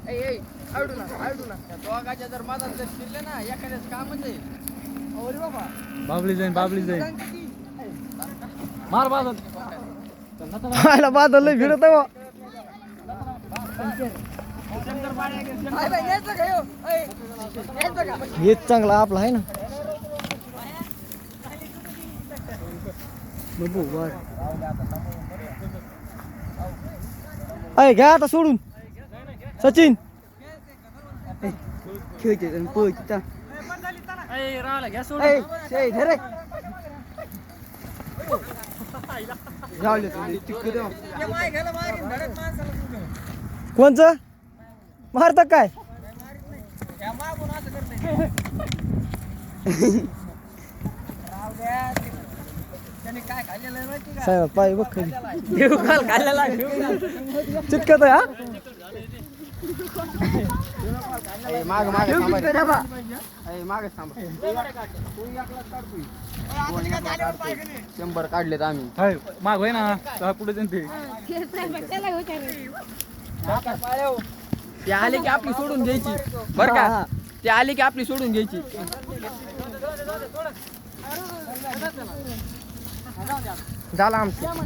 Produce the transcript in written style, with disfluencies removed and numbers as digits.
आडू ना दोघाच्या जर मधात जर शिरले ना एखाद्याच कामच आहे. अरे बाबा बाबली जाईन मार बादल खायला बादल लय भिडत आहे बा. हेच चांगला आपला आहे ना. बघू बर अय घ्या आता सोडून सचिन खेळते कोणचं मारत काय साहेब पाय बघ खाली चिटकत आहे हा माग शंभर काढलेत आम्ही माग होय ना पुढे ते ते आले की आपली सोडून घ्यायची बर का. ते आले की आपली सोडून घ्यायची. झाला आमचं.